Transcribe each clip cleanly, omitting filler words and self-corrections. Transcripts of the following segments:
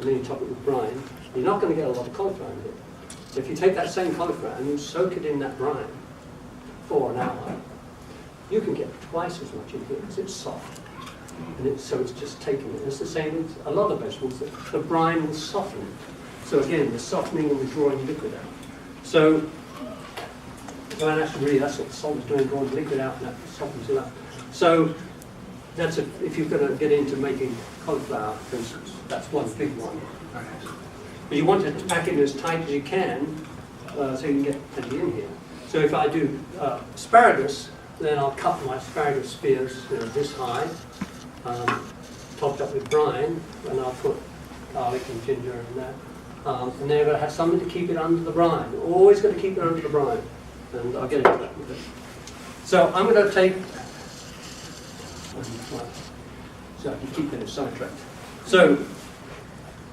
and then you top it with brine, you're not going to get a lot of cauliflower in here. If you take that same cauliflower and you soak it in that brine for an hour, you can get twice as much in here because it's soft. And so it's just taking it. It's the same with a lot of vegetables. The brine will soften it. So again, the softening and the drawing liquid out. So, well, actually, really, that's what the salt is doing, drawing liquid out, and that softens it up. So, that's if you're going to get into making cauliflower, for instance, that's one big one. But you want to pack it as tight as you can, so you can get plenty in here. So if I do asparagus, then I'll cut my asparagus spears this high, topped up with brine, and I'll put garlic and ginger in that. And then I've got to have something to keep it under the brine. Always got to keep it under the brine. And I'll get into that in a bit. So I'm going to take, so I can keep it sidetracked. So,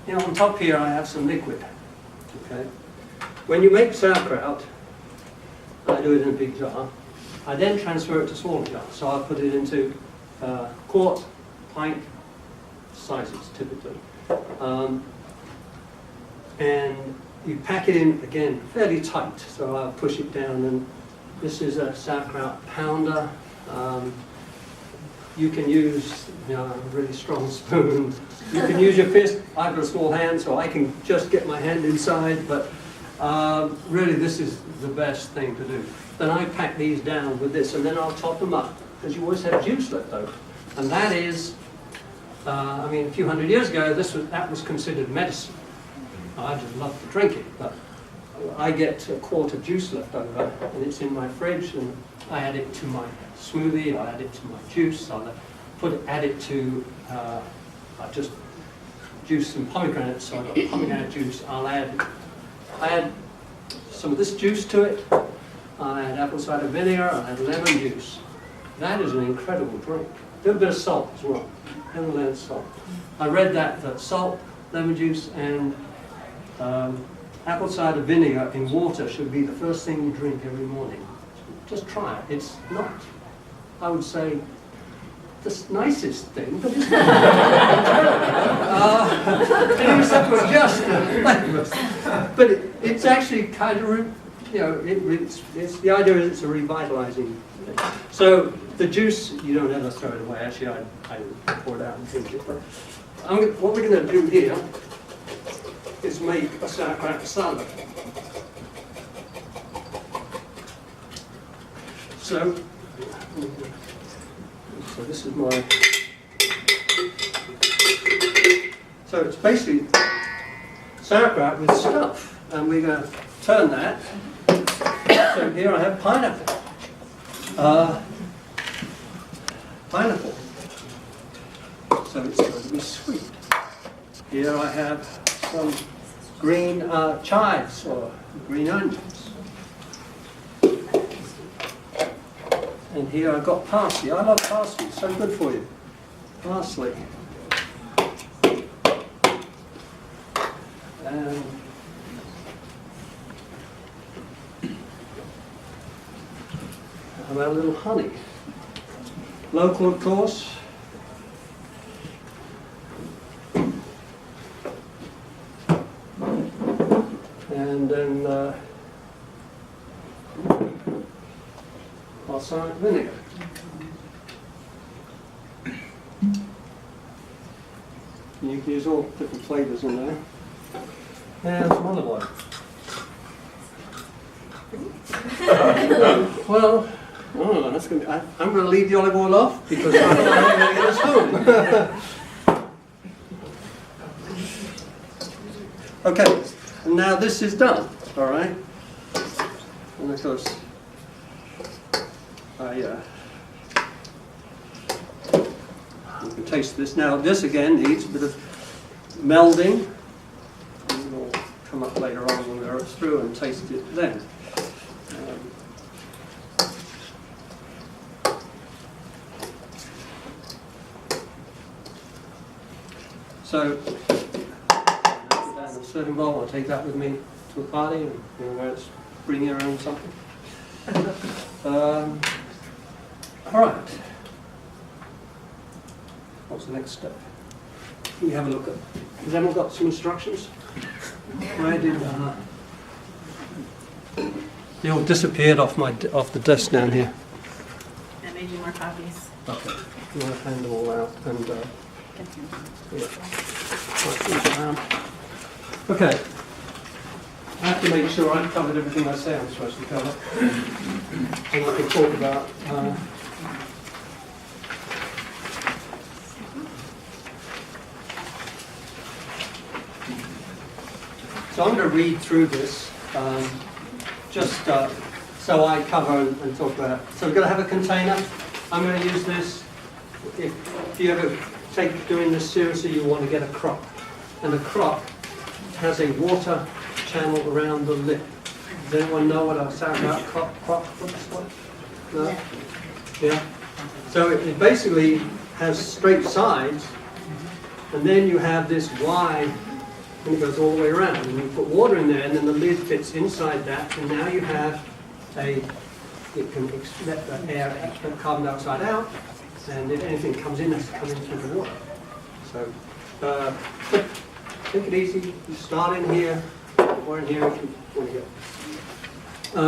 on top here I have some liquid. Okay. When you make sauerkraut, I do it in a big jar. I then transfer it to smaller jars. So I'll put it into quart, pint sizes typically. And you pack it in, again, fairly tight. So I'll push it down, and this is a sauerkraut pounder. You can use a really strong spoon. You can use your fist. I've got a small hand, so I can just get my hand inside, but really this is the best thing to do. Then I pack these down with this, and then I'll top them up, because you always have juice left over. And that is, I mean, a few hundred years ago, that was considered medicine. I just love to drink it, but I get a quart of juice left over, and it's in my fridge, and I add it to my smoothie, I add it to my juice, I'll add it to, I just juice some pomegranates, so I've got pomegranate juice. I add some of this juice to it, I add apple cider vinegar, I add lemon juice. That is an incredible drink. A little bit of salt as well, and salt. I read that salt, lemon juice, and apple cider vinegar in water should be the first thing you drink every morning. Just try it. It's not, I would say, the nicest thing, but it's not. You just have to adjust. But it's actually kind of, it's the idea is it's a revitalizing thing. So the juice, you don't ever throw it away. Actually, I pour it out and drink it. But what we're going to do here is make a sauerkraut salad. So this is my, so it's basically sauerkraut with stuff, and we're going to turn that. So here I have pineapple. Pineapple. So it's going to be sweet. Here I have some green chives or green onions. And here I've got parsley. I love parsley, it's so good for you. Parsley. And how about a little honey? Local, of course. And then balsamic vinegar. You can use all different flavors in there. And some olive oil. Well, that's going to be, I'm going to leave the olive oil off because I'm going to get us home. Okay, and now this is done, all right? And of course, you can taste this. Now, this again needs a bit of melding. And we'll come up later on when we're through and taste it then. So, a serving bowl, I'll take that with me to a party, and where it's bring your own something. All right. What's the next step? we have a look at. Has everyone got some instructions? Where did they all disappeared off the desk down here? I made you more copies. Okay. I'm going to hand them all out and yeah. Okay. I have to make sure I've covered everything I say I'm supposed to cover. And I can talk about so I'm going to read through this just so I cover and talk about it. So we're going to have a container. I'm going to use this. If you ever take doing this seriously, you want to get a crock. And a crock has a water channel around the lip. Does anyone know what a sauerkraut crock looks like? No? Yeah? So it basically has straight sides, and then you have this Y, and it goes all the way around. And you put water in there, and then the lid fits inside that, and now you have it can let the air, the carbon dioxide out, and if anything comes in, it's coming through the water. So, take it easy. You start in here, or in here if you want to go.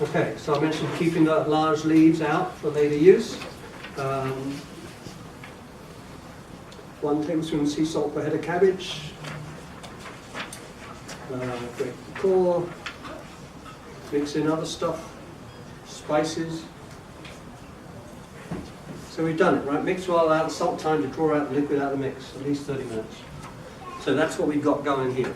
Okay, so I mentioned keeping the large leaves out for later use. 1 tablespoon sea salt per head of cabbage. Break the core. Mix in other stuff, spices. So we've done it, right? Mix well out, salt time to draw out the liquid out of the mix, at least 30 minutes. So that's what we've got going here.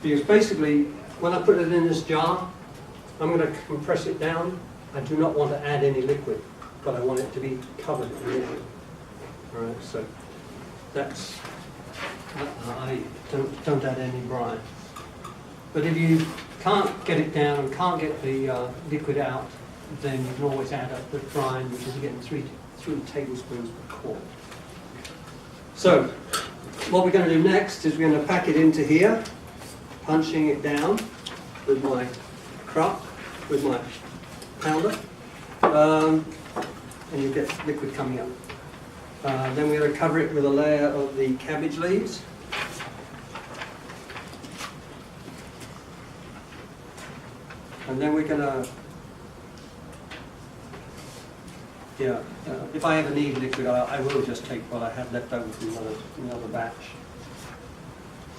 Because basically, when I put it in this jar, I'm going to compress it down. I do not want to add any liquid, but I want it to be covered in liquid. All right, so that's, I don't add any brine. But if you can't get it down and can't get the liquid out, then you can always add up the brine, which is again 3 tablespoons per quart. So what we're going to do next is we're going to pack it into here, punching it down with my crock, with my pounder, and you get liquid coming up. Then we're going to cover it with a layer of the cabbage leaves. And then we're going to, if I ever need liquid, I will just take what I have left over from another batch.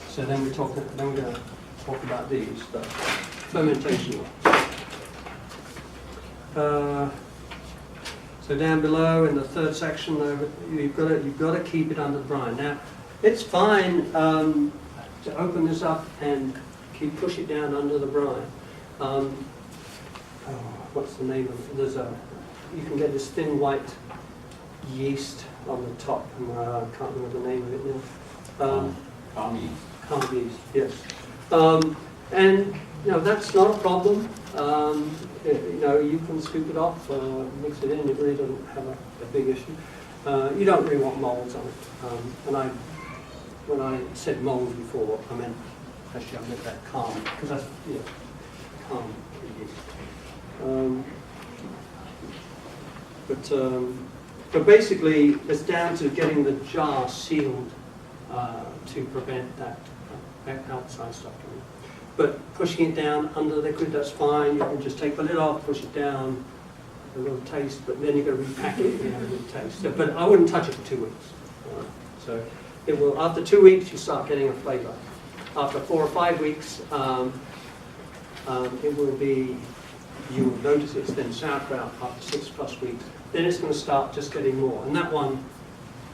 So then we're going to talk about these, the fermentation. So down below in the third section, you've got to keep it under the brine. Now, it's fine to open this up and push it down under the brine. What's the name of it? You can get this thin white yeast on the top. I can't remember the name of it now. Calm yeast, yes. And that's not a problem. You can scoop it off, mix it in. It really doesn't have a big issue. You don't really want molds on it. When I said molds before, I meant that calm, because that's calm yeast. But basically, it's down to getting the jar sealed to prevent that outside stuff coming in. But pushing it down under the liquid, that's fine. You can just take the lid off, push it down, a little taste, but then you've got to repack it and have a little taste. But I wouldn't touch it for 2 weeks. So it will, after 2 weeks, you start getting a flavour. After 4 or 5 weeks, it will be, you will notice it's then sauerkraut after 6+ weeks. Then it's going to start just getting more. And that one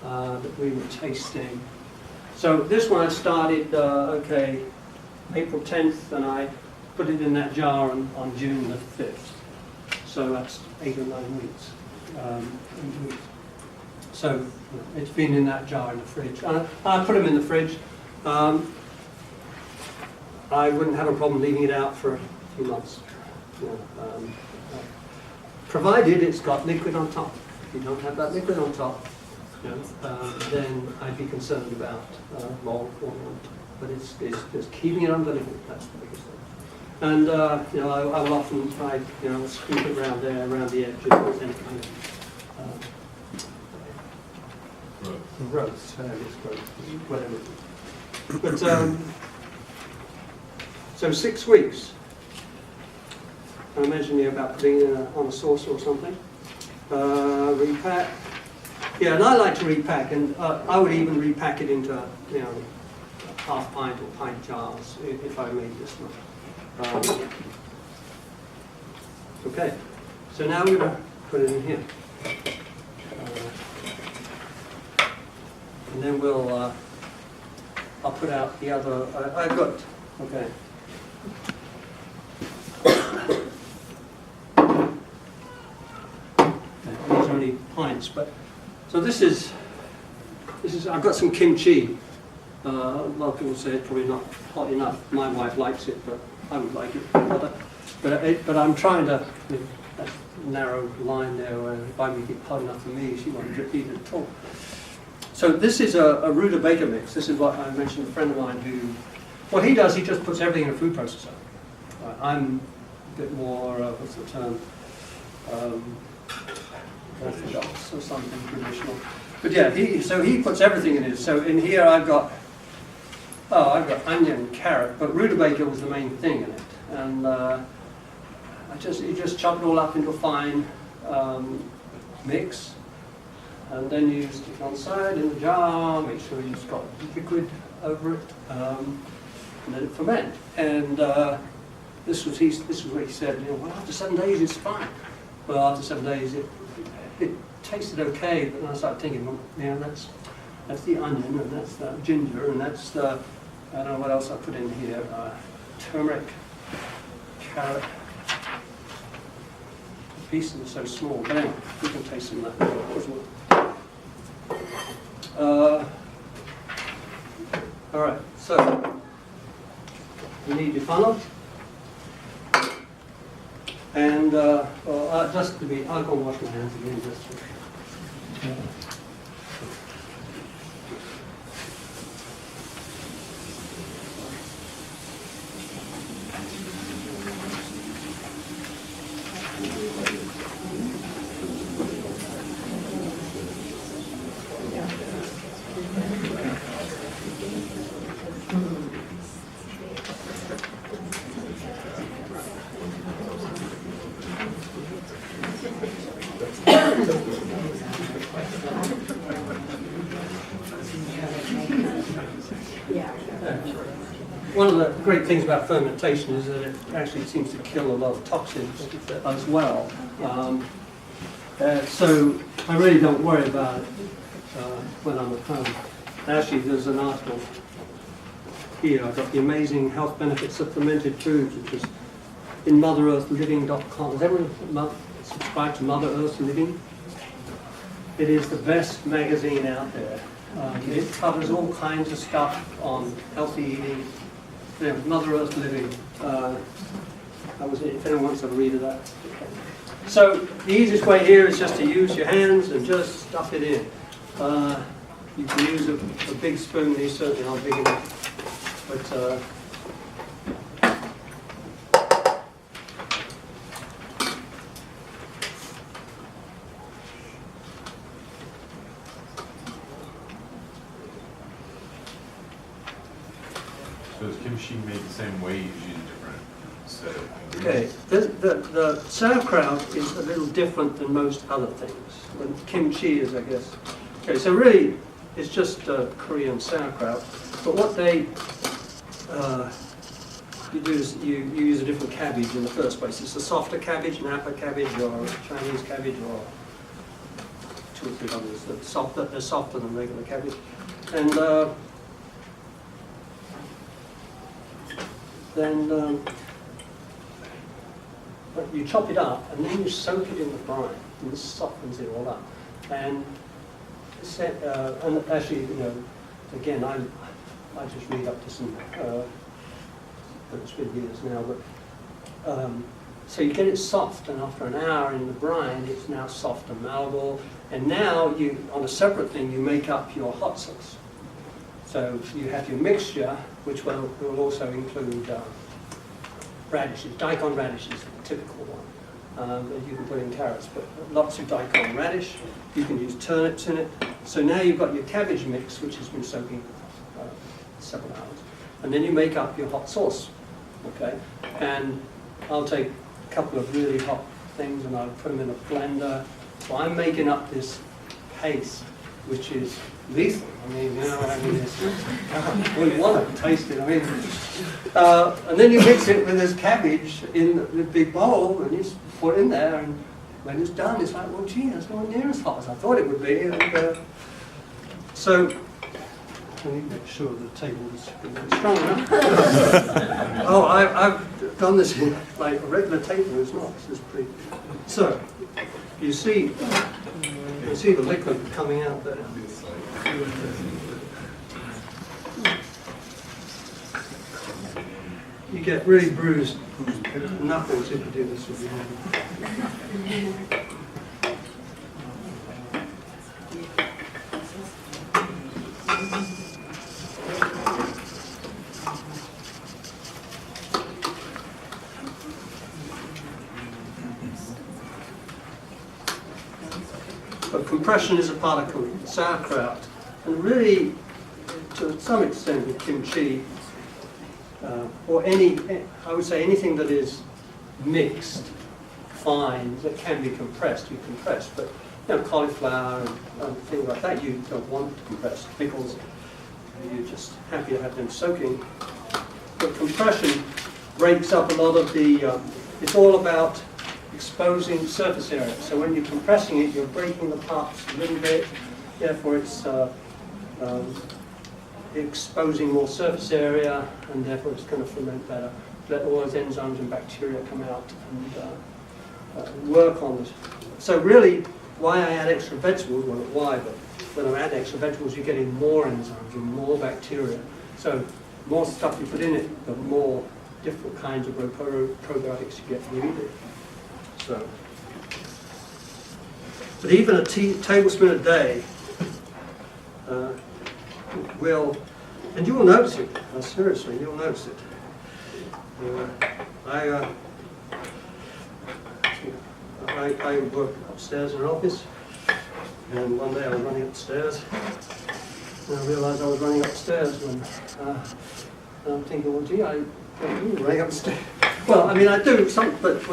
that we were tasting. So this one I started, April 10th, and I put it in that jar on June the 5th. So that's 8 or 9 weeks. So it's been in that jar in the fridge. I put them in the fridge. I wouldn't have a problem leaving it out for a few months. Provided it's got liquid on top. If you don't have that liquid on top, then I'd be concerned about mold forming. But it's just keeping it underneath. That's the biggest thing. And I will often try, scoop it around there, around the edge, if there's any kind of growth, whatever. But so 6 weeks. I imagine you're about putting it on a saucer or something. Repack. Yeah, and I like to repack, and I would even repack it into half pint or pint jars if I made this much. Okay, so now we're going to put it in here. And then I'll put out the other, I've got, okay. These are only pints, but, so this is, I've got some kimchi. A lot of people say it's probably not hot enough. My wife likes it, but I would like it better. But I'm trying to, that narrow line there, where if I make it hot enough for me, she won't eat it at all. So this is a rutabaga mix. This is what I mentioned, a friend of mine who, what he does, he just puts everything in a food processor. I'm a bit more, what's the term, orthodox or something traditional. But yeah, so he puts everything in it. So in here I've got onion, carrot, but rutabaga was the main thing in it. And you just chop it all up into a fine mix. And then you stick it on the side in the jar, make sure you've got liquid over it, and let it ferment. And this was what he said, well, after 7 days it's fine. Well, after 7 days it tasted okay, but then I started thinking, well, that's the onion, and that's the ginger, and that's the, I don't know what else I put in here, turmeric, carrot. The pieces are so small, but anyway, you can taste some of that as well. All right, so you need your funnel, and just to be, I'll go wash my hands again. One of the great things about fermentation is that it actually seems to kill a lot of toxins as well. So I really don't worry about it when I'm at home. Actually, there's an article here. I've got the amazing health benefits of fermented foods, which is in motherearthliving.com. Has everyone subscribed to Mother Earth Living? It is the best magazine out there. It covers all kinds of stuff on healthy eating. Mother Earth Living. That was it. If anyone wants to read of that. So the easiest way here is just to use your hands and just stuff it in. You can use a big spoon. These certainly aren't big enough. But so is kimchi made the same way, you use different set of okay, ingredients? the sauerkraut is a little different than most other things. And kimchi is, I guess. Okay, so really, it's just Korean sauerkraut. But what you do is you use a different cabbage in the first place. It's a softer cabbage, Napa cabbage, or Chinese cabbage, or 2 or 3 others. They're softer than regular cabbage. And then you chop it up, and then you soak it in the brine, and this softens it all up. And actually, again, I just read up to some, but it's been years now, but so you get it soft, and after an hour in the brine, it's now soft and malleable, And now, on a separate thing, you make up your hot sauce. So you have your mixture, which will also include radishes. Daikon radish is the typical one. And you can put in carrots, but lots of daikon radish. You can use turnips in it. So now you've got your cabbage mix, which has been soaking several hours. And then you make up your hot sauce, okay? And I'll take a couple of really hot things and I'll put them in a blender. So I'm making up this paste, which is lethal. I mean, you know, I wouldn't want to taste it. I mean, and then you mix it with this cabbage in the big bowl, and you just put it in there, and when it's done, it's like, well, gee, that's not near as hot as I thought it would be. And, so, I need to make sure the table is strong enough. Oh, I've done this in like a regular table. It's not. This is pretty. So, you see the liquid coming out there. You get really bruised knuckles if you do this with your hand. But compression is a part of sauerkraut, and really, to some extent, with kimchi, or I would say anything that is mixed, fine, that can be compressed, you compress. But you know, cauliflower and things like that, you don't want to compress. Pickles, you're just happy to have them soaking. But compression breaks up a lot of the. It's all about exposing surface area. So when you're compressing it, you're breaking the parts a little bit. Therefore, it's exposing more surface area, and therefore it's going to ferment better. Let all those enzymes and bacteria come out and work on it. So really, why I add extra vegetables? Well, not why, but when I add extra vegetables, you're getting more enzymes and more bacteria. So the more stuff you put in it, the more different kinds of probiotics you get when you eat it. So, but even a tablespoon a day will, and you will notice it. Seriously, you'll notice it. I work upstairs in an office, and one day I was running upstairs, and I realised I was running upstairs when and I'm thinking, well, gee, I don't do running upstairs. Well, I mean, I do some, but it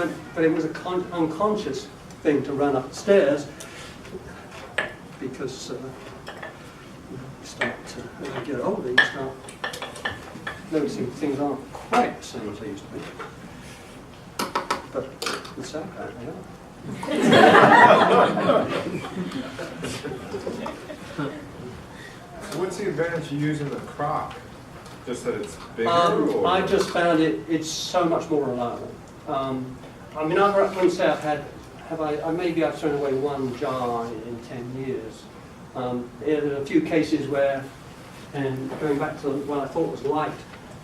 was an unconscious thing to run upstairs because you start to, as you get older, you start noticing things aren't quite the same as they used to be. But with sauerkraut, they are. So what's the advantage of using the crock? Just that it's bigger? I just found it's so much more reliable. I mean, I wouldn't say maybe I've thrown away one jar in 10 years. There are a few cases where, and going back to what I thought was light,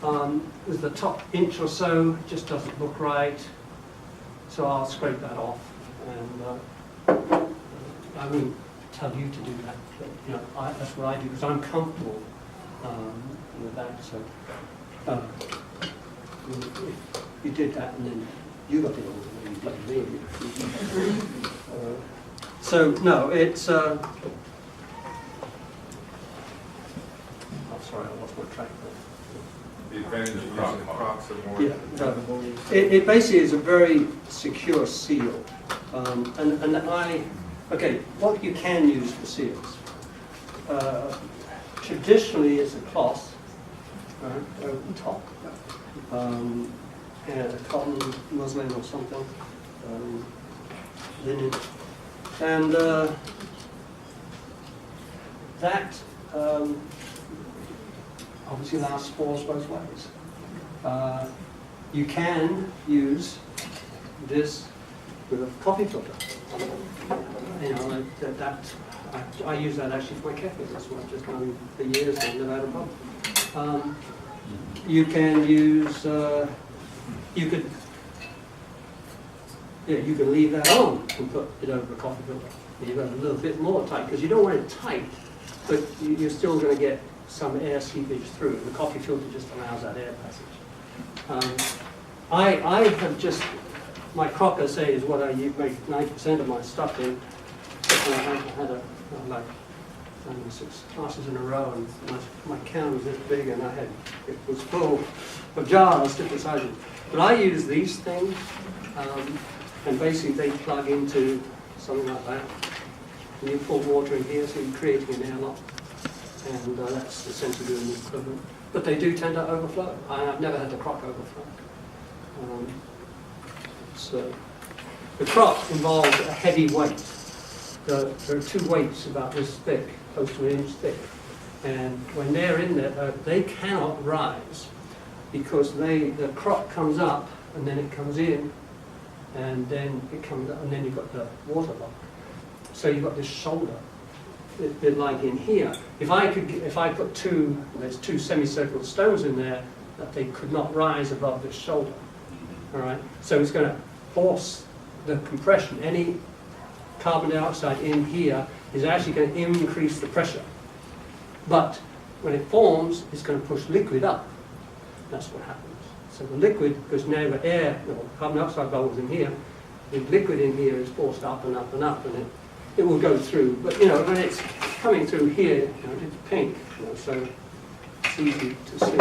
was the top inch or so just doesn't look right, so I'll scrape that off. And I wouldn't tell you to do that, but you know, that's what I do because I'm comfortable with that. So if you did that and then you got it all, and you blame me. So no, it's. Oh, sorry, I lost my track there. The advantage of using crocks are more Yeah, durable. it basically is a very secure seal. Okay, what you can use for seals. Traditionally, it's a cloth over the top, and a cotton muslin or something, linen, and that obviously allows spores both ways. You can use this with a coffee filter. You know, I use that actually for my Kefir. That's what I've just done for years and never had a problem. You can use, you can leave that on and put it over a coffee filter. You've got a little bit more tight, because you don't want it tight, but you're still going to get some air seepage through. The coffee filter just allows that air passage. I have just, my crock, I say, is what I make 90% of my stuff in. And I had like 6 classes in a row, and my can was this big, and it was full of jars, different sizes. But I use these things, and basically they plug into something like that. And you pour water in here, so you're creating an airlock, and that's essentially doing the equivalent. But they do tend to overflow. I've never had the crock overflow. So the crock involves a heavy weight. There are 2 weights about this thick, close to 1 inch thick, and when they're in there, they cannot rise because the crock comes up and then it comes in, and then it comes up, and then you've got the water lock. So you've got this shoulder, a bit like in here. If I put there's 2 semicircular stones in there, that they could not rise above this shoulder. All right. So it's going to force the compression. Any carbon dioxide in here is actually going to increase the pressure. But when it forms, it's going to push liquid up. That's what happens. So the liquid, because now the air, carbon dioxide bubbles in here, the liquid in here is forced up and up and up, and it will go through. But when it's coming through here, it's pink, so it's easy to see.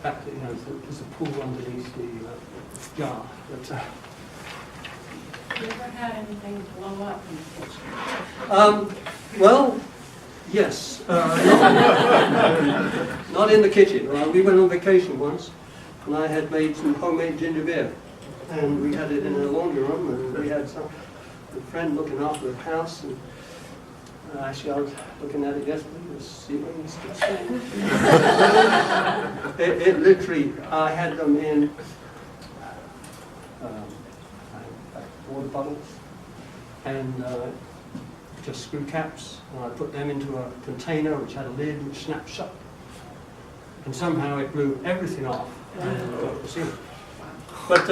But, there's a pool underneath the jar. But, Have you ever had anything blow up in the kitchen? Well, yes. Not in the kitchen. We went on vacation once, and I had made some homemade ginger beer. And we had it in a laundry room, and we had a friend looking after the house. And actually, I was looking at it yesterday to see when it's still staying. It literally, I had them in water bottles and just screw caps, and I put them into a container which had a lid which snapped shut, and somehow it blew everything off and got the seal. But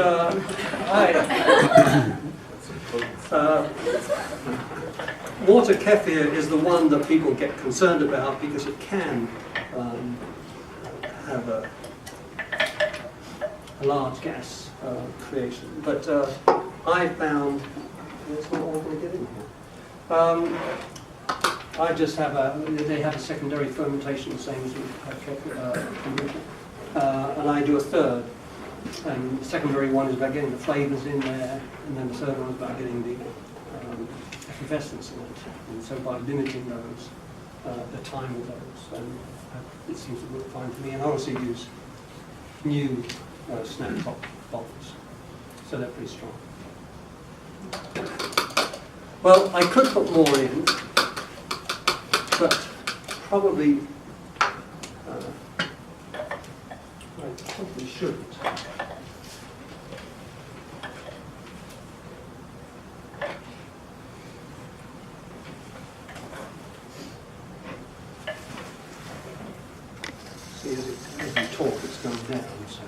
water kefir is the one that people get concerned about because it can have a large gas creation. But I found, it's not all going to get in here. I just have they have a secondary fermentation, the same as we have kefir, and I do a third. And the secondary one is about getting the flavours in there, and then the third one is about getting the effervescence in it. And so by limiting those, the time of those, and it seems to work fine for me. And I also use new snapshot bottles, so they're pretty strong. Well, I could put more in, but probably I probably shouldn't. See, as you talk, it's going down. So.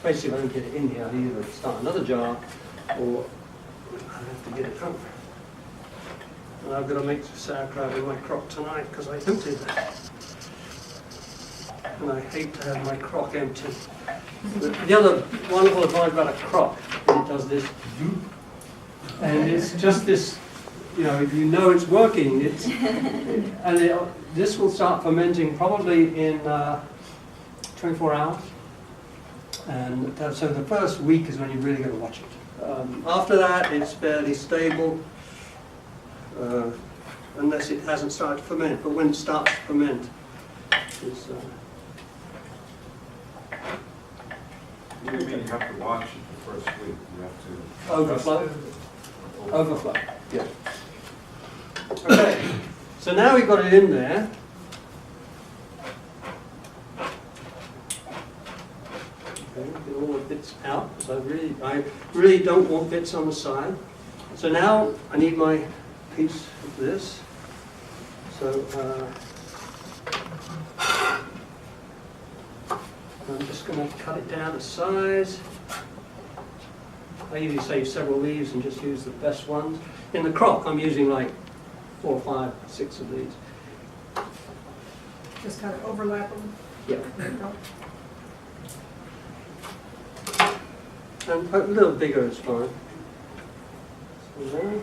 Basically, I don't get it in here. I either start another jar, or I have to get it out. And I've got to make sauerkraut in my crock tonight because I emptied it. And I hate to have my crock empty. The other wonderful advantage about a crock is it does this, and it's just this, you know it's working. This will start fermenting probably in 24 hours. And so the first week is when you're really going to watch it. After that, it's fairly stable. Unless it hasn't started to ferment, but when it starts to ferment, it's... You mean you have to watch it the first week? You have to... Overflow? Overflow, yeah. Okay, so now we've got it in there. Okay, get all the bits out, because I really don't want bits on the side. So now I need my piece of this. So I'm just going to cut it down to size. I usually save several leaves and just use the best ones. In the crock, I'm using like 4, 5, 6 of these. Just kind of overlap them. Yeah. There you go. And a little bigger is fine. So there.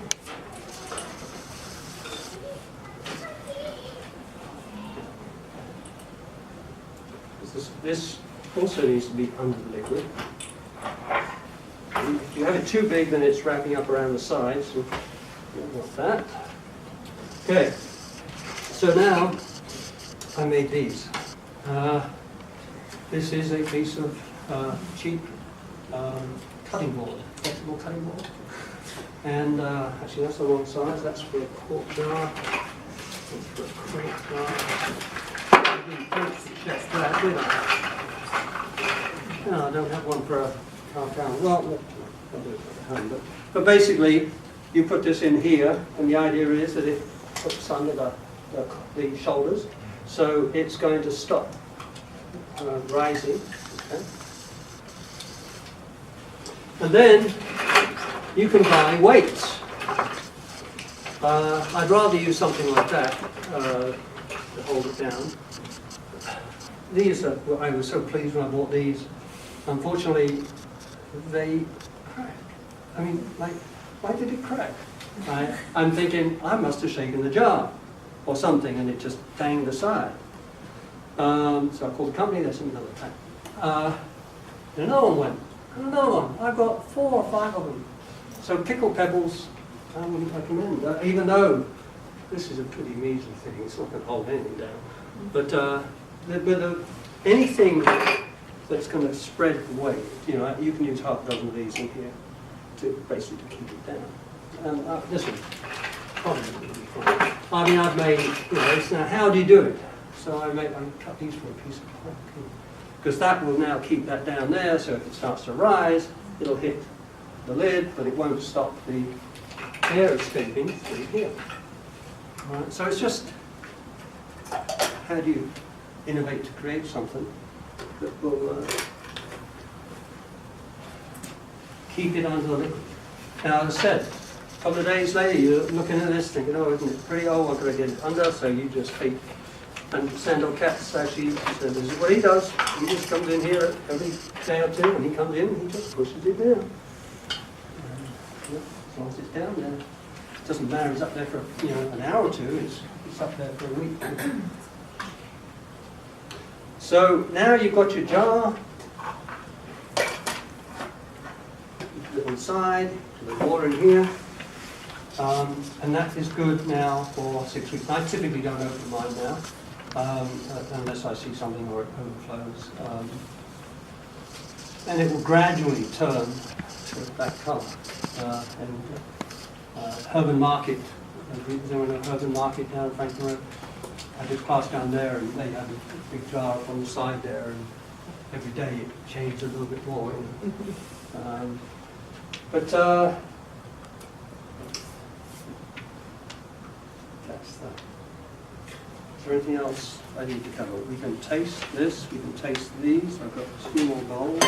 This also needs to be under the liquid. If you have it too big, then it's wrapping up around the sides. So you don't want that. Okay. So now I made these. This is a piece of cheap cutting board, flexible cutting board. And actually that's the wrong size, that's for a quart jar. That's for a quart jar. I didn't check that, did I? No, I don't have one for a half gallon. Well, I'll do it for the hand. But basically, you put this in here, and the idea is that it hooks under the shoulders, so it's going to stop rising. Okay? And then you can buy weights. I'd rather use something like that to hold it down. These are, well, I was so pleased when I bought these. Unfortunately, they cracked. I mean, like, why did it crack? I'm thinking, I must have shaken the jar or something, and it just banged aside. So I called the company, they sent another pack. And another one went, and another one. I've got 4 or 5 of them. So pickled pebbles, I wouldn't recommend, even though this is a pretty measly thing, it's not going to hold anything down. But anything that's going to spread the weight, you know, you can use half a dozen of these in here to basically keep it down. And this one probably will be fine. I mean, I've made, you know, it's now how do you do it? So I cut these for a piece of plastic, because that will now keep that down there. So if it starts to rise, it'll hit the lid, but it won't stop the air escaping through here. All right, so it's just how do you innovate to create something that will keep it under the liquid. Now, as I said, a couple of days later, you're looking at this thinking, oh, isn't it pretty? Oh, what could I get it under? So you just take, and Sandal Katz actually said, this is what he does. He just comes in here every day or two, and he comes in and he just pushes it down. As long as it's down there. It doesn't matter, it's up there for an hour or two, it's up there for a week. So now you've got your jar, you put it on the side, the water in here, and that is good now for 6 weeks. I typically don't open mine now, unless I see something or it overflows. And it will gradually turn to that colour. Herman Market, there was a Herman Market down in Franklin Road. I did class down there, and they had a big jar up on the side there, and every day it changed a little bit more. That's that. Is there anything else I need to cover? We can taste this, we can taste these. I've got 2 more bowls.